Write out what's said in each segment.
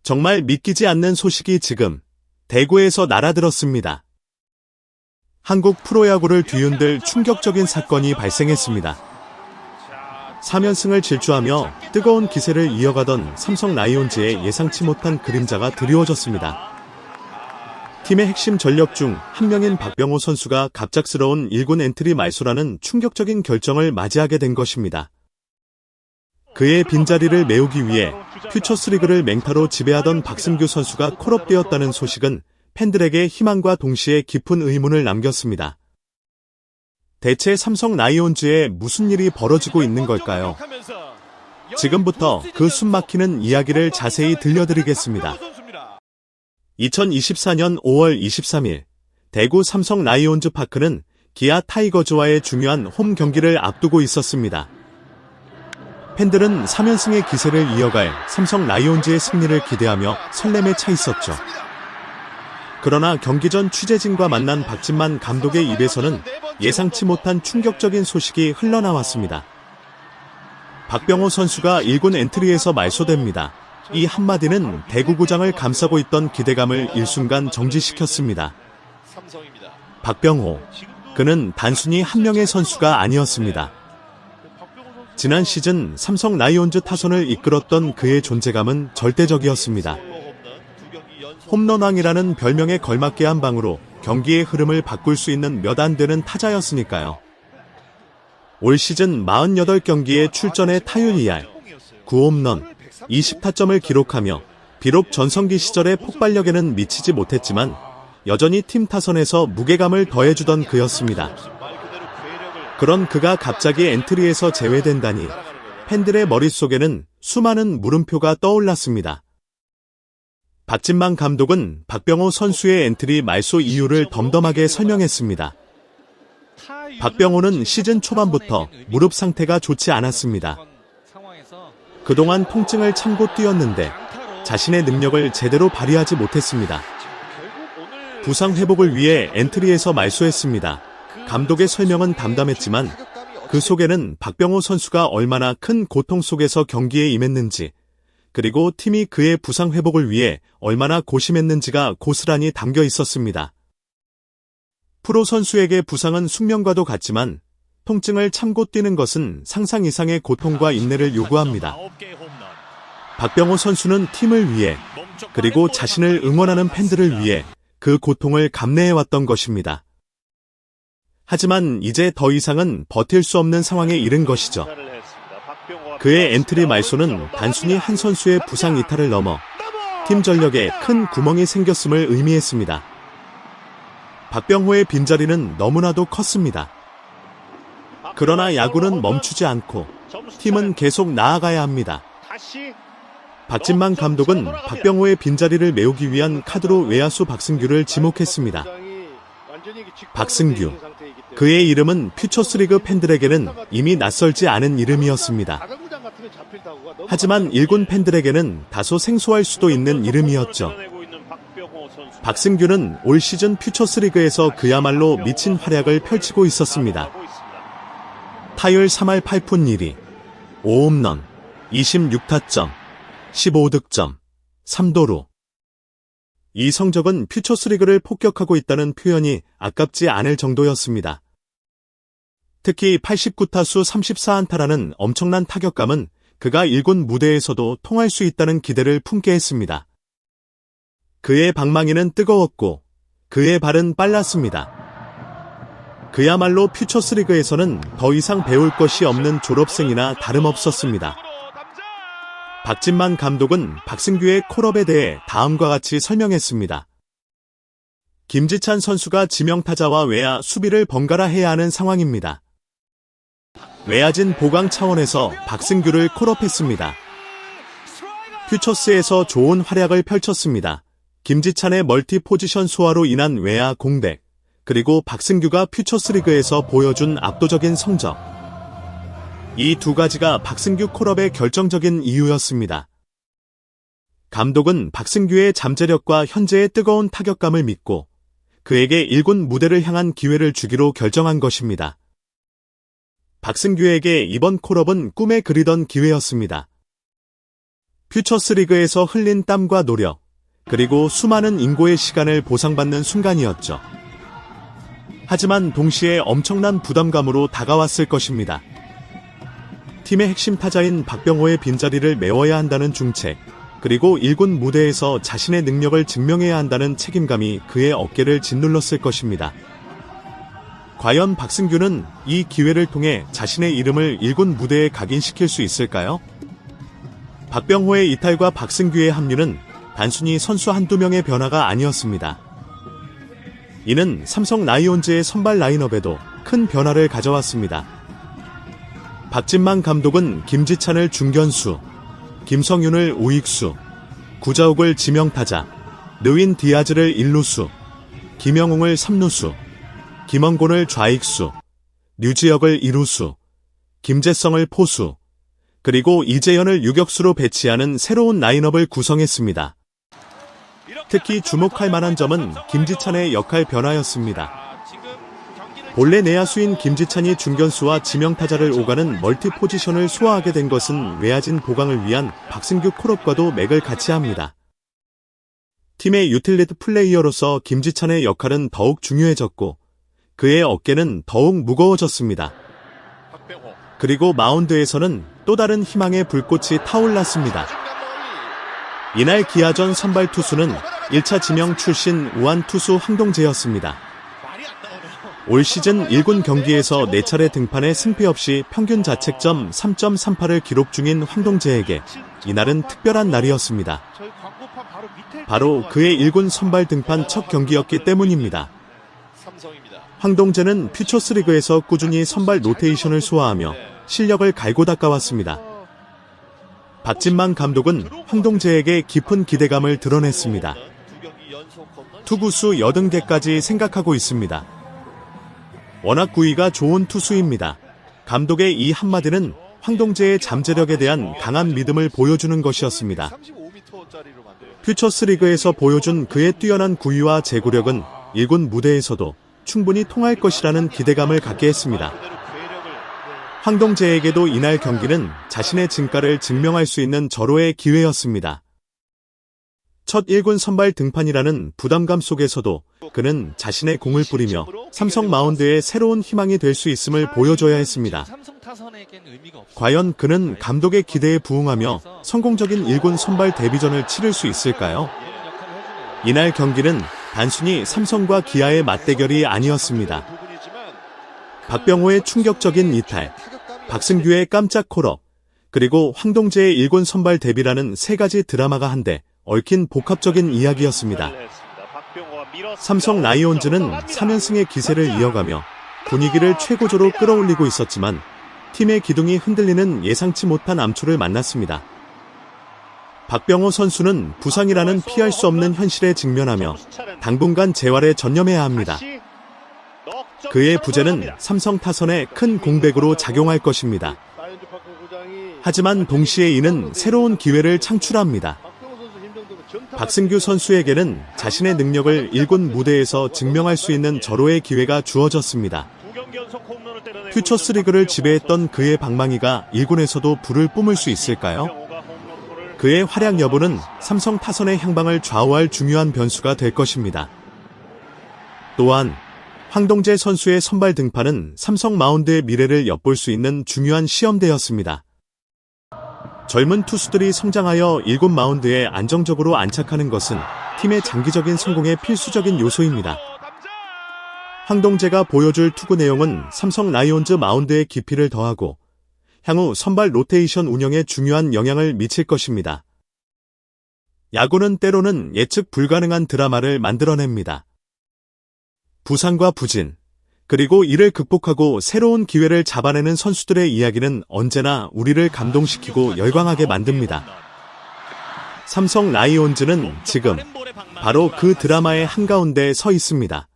정말 믿기지 않는 소식이 지금 대구에서 날아들었습니다. 한국 프로야구를 뒤흔들 충격적인 사건이 발생했습니다. 3연승을 질주하며 뜨거운 기세를 이어가던 삼성 라이온즈의 예상치 못한 그림자가 드리워졌습니다. 팀의 핵심 전력 중 한 명인 박병호 선수가 갑작스러운 1군 엔트리 말소라는 충격적인 결정을 맞이하게 된 것입니다. 그의 빈자리를 메우기 위해 퓨처스리그를 맹타로 지배하던 박승규 선수가 콜업되었다는 소식은 팬들에게 희망과 동시에 깊은 의문을 남겼습니다. 대체 삼성 라이온즈에 무슨 일이 벌어지고 있는 걸까요? 지금부터 그 숨막히는 이야기를 자세히 들려드리겠습니다. 2024년 5월 23일 대구 삼성 라이온즈 파크는 기아 타이거즈와의 중요한 홈 경기를 앞두고 있었습니다. 팬들은 3연승의 기세를 이어갈 삼성 라이온즈의 승리를 기대하며 설렘에 차 있었죠. 그러나 경기 전 취재진과 만난 박진만 감독의 입에서는 예상치 못한 충격적인 소식이 흘러나왔습니다. 박병호 선수가 1군 엔트리에서 말소됩니다. 이 한마디는 대구구장을 감싸고 있던 기대감을 일순간 정지시켰습니다. 박병호, 그는 단순히 한 명의 선수가 아니었습니다. 지난 시즌 삼성 라이온즈 타선을 이끌었던 그의 존재감은 절대적이었습니다. 홈런왕이라는 별명에 걸맞게 한 방으로 경기의 흐름을 바꿀 수 있는 몇 안 되는 타자였으니까요. 올 시즌 48경기에 출전해 타율 2할, 9홈런, 20타점을 기록하며 비록 전성기 시절의 폭발력에는 미치지 못했지만 여전히 팀 타선에서 무게감을 더해주던 그였습니다. 그런 그가 갑자기 엔트리에서 제외된다니 팬들의 머릿속에는 수많은 물음표가 떠올랐습니다. 박진만 감독은 박병호 선수의 엔트리 말소 이유를 덤덤하게 설명했습니다. 박병호는 시즌 초반부터 무릎 상태가 좋지 않았습니다. 그동안 통증을 참고 뛰었는데 자신의 능력을 제대로 발휘하지 못했습니다. 부상 회복을 위해 엔트리에서 말소했습니다. 감독의 설명은 담담했지만 그 속에는 박병호 선수가 얼마나 큰 고통 속에서 경기에 임했는지, 그리고 팀이 그의 부상 회복을 위해 얼마나 고심했는지가 고스란히 담겨 있었습니다. 프로 선수에게 부상은 숙명과도 같지만 통증을 참고 뛰는 것은 상상 이상의 고통과 인내를 요구합니다. 박병호 선수는 팀을 위해, 그리고 자신을 응원하는 팬들을 위해 그 고통을 감내해왔던 것입니다. 하지만 이제 더 이상은 버틸 수 없는 상황에 이른 것이죠. 그의 엔트리 말소는 단순히 한 선수의 부상 이탈을 넘어 팀 전력에 큰 구멍이 생겼음을 의미했습니다. 박병호의 빈자리는 너무나도 컸습니다. 그러나 야구는 멈추지 않고 팀은 계속 나아가야 합니다. 박진만 감독은 박병호의 빈자리를 메우기 위한 카드로 외야수 박승규를 지목했습니다. 박승규, 그의 이름은 퓨처스리그 팬들에게는 이미 낯설지 않은 이름이었습니다. 하지만 1군 팬들에게는 다소 생소할 수도 있는 이름이었죠. 박승규는 올 시즌 퓨처스리그에서 그야말로 미친 활약을 펼치고 있었습니다. 타율 3할 8푼 1리, 5홈런, 26타점, 15득점, 3도루. 이 성적은 퓨처스리그를 폭격하고 있다는 표현이 아깝지 않을 정도였습니다. 특히 89타수 34안타라는 엄청난 타격감은 그가 1군 무대에서도 통할 수 있다는 기대를 품게 했습니다. 그의 방망이는 뜨거웠고 그의 발은 빨랐습니다. 그야말로 퓨처스리그에서는 더 이상 배울 것이 없는 졸업생이나 다름없었습니다. 박진만 감독은 박승규의 콜업에 대해 다음과 같이 설명했습니다. 김지찬 선수가 지명타자와 외야 수비를 번갈아 해야 하는 상황입니다. 외야진 보강 차원에서 박승규를 콜업했습니다. 퓨처스에서 좋은 활약을 펼쳤습니다. 김지찬의 멀티 포지션 소화로 인한 외야 공백, 그리고 박승규가 퓨처스리그에서 보여준 압도적인 성적. 이 두 가지가 박승규 콜업의 결정적인 이유였습니다. 감독은 박승규의 잠재력과 현재의 뜨거운 타격감을 믿고 그에게 1군 무대를 향한 기회를 주기로 결정한 것입니다. 박승규에게 이번 콜업은 꿈에 그리던 기회였습니다. 퓨처스리그에서 흘린 땀과 노력, 그리고 수많은 인고의 시간을 보상받는 순간이었죠. 하지만 동시에 엄청난 부담감으로 다가왔을 것입니다. 팀의 핵심 타자인 박병호의 빈자리를 메워야 한다는 중책, 그리고 1군 무대에서 자신의 능력을 증명해야 한다는 책임감이 그의 어깨를 짓눌렀을 것입니다. 과연 박승규는 이 기회를 통해 자신의 이름을 1군 무대에 각인시킬 수 있을까요? 박병호의 이탈과 박승규의 합류는 단순히 선수 한두 명의 변화가 아니었습니다. 이는 삼성 라이온즈의 선발 라인업에도 큰 변화를 가져왔습니다. 박진만 감독은 김지찬을 중견수, 김성윤을 우익수, 구자욱을 지명타자, 느윈 디아즈를 1루수, 김영웅을 3루수, 김원곤을 좌익수, 류지혁을 2루수, 김재성을 포수, 그리고 이재현을 유격수로 배치하는 새로운 라인업을 구성했습니다. 특히 주목할 만한 점은 김지찬의 역할 변화였습니다. 본래 내야수인 김지찬이 중견수와 지명타자를 오가는 멀티 포지션을 소화하게 된 것은 외야진 보강을 위한 박승규 콜업과도 맥을 같이 합니다. 팀의 유틸리티 플레이어로서 김지찬의 역할은 더욱 중요해졌고 그의 어깨는 더욱 무거워졌습니다. 그리고 마운드에서는 또 다른 희망의 불꽃이 타올랐습니다. 이날 기아전 선발 투수는 1차 지명 출신 우한 투수 황동재였습니다. 올 시즌 1군 경기에서 4차례 등판해 승패 없이 평균 자책점 3.38을 기록 중인 황동재에게 이날은 특별한 날이었습니다. 바로 그의 1군 선발 등판 첫 경기였기 때문입니다. 황동재는 퓨처스리그에서 꾸준히 선발 로테이션을 소화하며 실력을 갈고 닦아왔습니다. 박진만 감독은 황동재에게 깊은 기대감을 드러냈습니다. 투구수 80개까지 생각하고 있습니다. 워낙 구위가 좋은 투수입니다. 감독의 이 한마디는 황동재의 잠재력에 대한 강한 믿음을 보여주는 것이었습니다. 퓨처스리그에서 보여준 그의 뛰어난 구위와 제구력은 1군 무대에서도 충분히 통할 것이라는 기대감을 갖게 했습니다. 황동재에게도 이날 경기는 자신의 진가를 증명할 수 있는 절호의 기회였습니다. 첫 1군 선발 등판이라는 부담감 속에서도 그는 자신의 공을 뿌리며 삼성 마운드의 새로운 희망이 될 수 있음을 보여줘야 했습니다. 과연 그는 감독의 기대에 부응하며 성공적인 1군 선발 데뷔전을 치를 수 있을까요? 이날 경기는 단순히 삼성과 기아의 맞대결이 아니었습니다. 박병호의 충격적인 이탈, 박승규의 깜짝 콜업, 그리고 황동재의 1군 선발 데뷔라는 세 가지 드라마가 한데 얽힌 복합적인 이야기였습니다. 삼성 라이온즈는 3연승의 기세를 이어가며 분위기를 최고조로 끌어올리고 있었지만 팀의 기둥이 흔들리는 예상치 못한 암초를 만났습니다. 박병호 선수는 부상이라는 피할 수 없는 현실에 직면하며 당분간 재활에 전념해야 합니다. 그의 부재는 삼성 타선에 큰 공백으로 작용할 것입니다. 하지만 동시에 이는 새로운 기회를 창출합니다. 박승규 선수에게는 자신의 능력을 1군 무대에서 증명할 수 있는 절호의 기회가 주어졌습니다. 퓨처스리그를 지배했던 그의 방망이가 1군에서도 불을 뿜을 수 있을까요? 그의 활약 여부는 삼성 타선의 향방을 좌우할 중요한 변수가 될 것입니다. 또한 황동재 선수의 선발 등판은 삼성 마운드의 미래를 엿볼 수 있는 중요한 시험대였습니다. 젊은 투수들이 성장하여 1군 마운드에 안정적으로 안착하는 것은 팀의 장기적인 성공에 필수적인 요소입니다. 황동재가 보여줄 투구 내용은 삼성 라이온즈 마운드의 깊이를 더하고 향후 선발 로테이션 운영에 중요한 영향을 미칠 것입니다. 야구는 때로는 예측 불가능한 드라마를 만들어냅니다. 부상과 부진, 그리고 이를 극복하고 새로운 기회를 잡아내는 선수들의 이야기는 언제나 우리를 감동시키고 열광하게 만듭니다. 삼성 라이온즈는 지금 바로 그 드라마의 한가운데에 서 있습니다.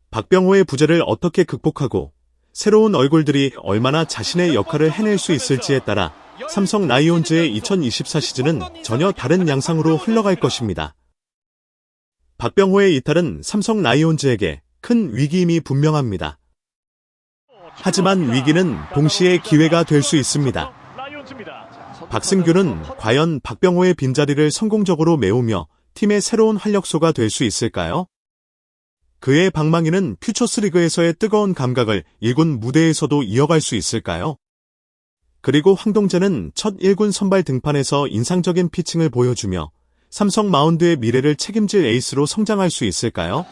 박병호의 부재를 어떻게 극복하고 새로운 얼굴들이 얼마나 자신의 역할을 해낼 수 있을지에 따라 삼성 라이온즈의 2024 시즌은 전혀 다른 양상으로 흘러갈 것입니다. 박병호의 이탈은 삼성 라이온즈에게 큰 위기임이 분명합니다. 하지만 위기는 동시에 기회가 될 수 있습니다. 박승규는 과연 박병호의 빈자리를 성공적으로 메우며 팀의 새로운 활력소가 될 수 있을까요? 그의 방망이는 퓨처스리그에서의 뜨거운 감각을 1군 무대에서도 이어갈 수 있을까요? 그리고 황동재는 첫 1군 선발 등판에서 인상적인 피칭을 보여주며 삼성 마운드의 미래를 책임질 에이스로 성장할 수 있을까요?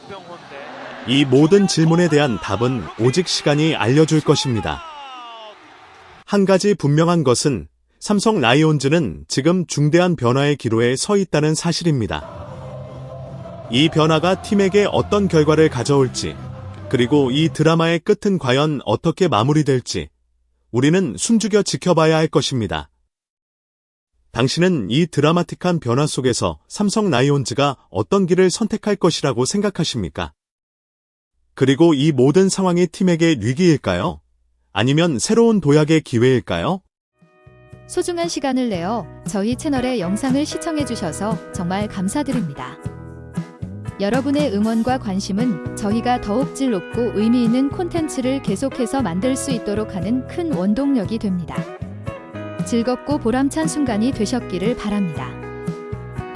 이 모든 질문에 대한 답은 오직 시간이 알려줄 것입니다. 한 가지 분명한 것은 삼성 라이온즈는 지금 중대한 변화의 기로에 서 있다는 사실입니다. 이 변화가 팀에게 어떤 결과를 가져올지, 그리고 이 드라마의 끝은 과연 어떻게 마무리될지 우리는 숨죽여 지켜봐야 할 것입니다. 당신은 이 드라마틱한 변화 속에서 삼성 라이온즈가 어떤 길을 선택할 것이라고 생각하십니까? 그리고 이 모든 상황이 팀에게 위기일까요? 아니면 새로운 도약의 기회일까요? 소중한 시간을 내어 저희 채널의 영상을 시청해주셔서 정말 감사드립니다. 여러분의 응원과 관심은 저희가 더욱 질 높고 의미 있는 콘텐츠를 계속해서 만들 수 있도록 하는 큰 원동력이 됩니다. 즐겁고 보람찬 순간이 되셨기를 바랍니다.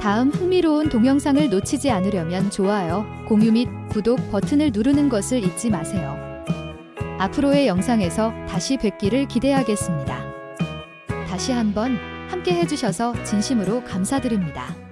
다음 흥미로운 동영상을 놓치지 않으려면 좋아요, 공유 및 구독 버튼을 누르는 것을 잊지 마세요. 앞으로의 영상에서 다시 뵙기를 기대하겠습니다. 다시 한번 함께 해주셔서 진심으로 감사드립니다.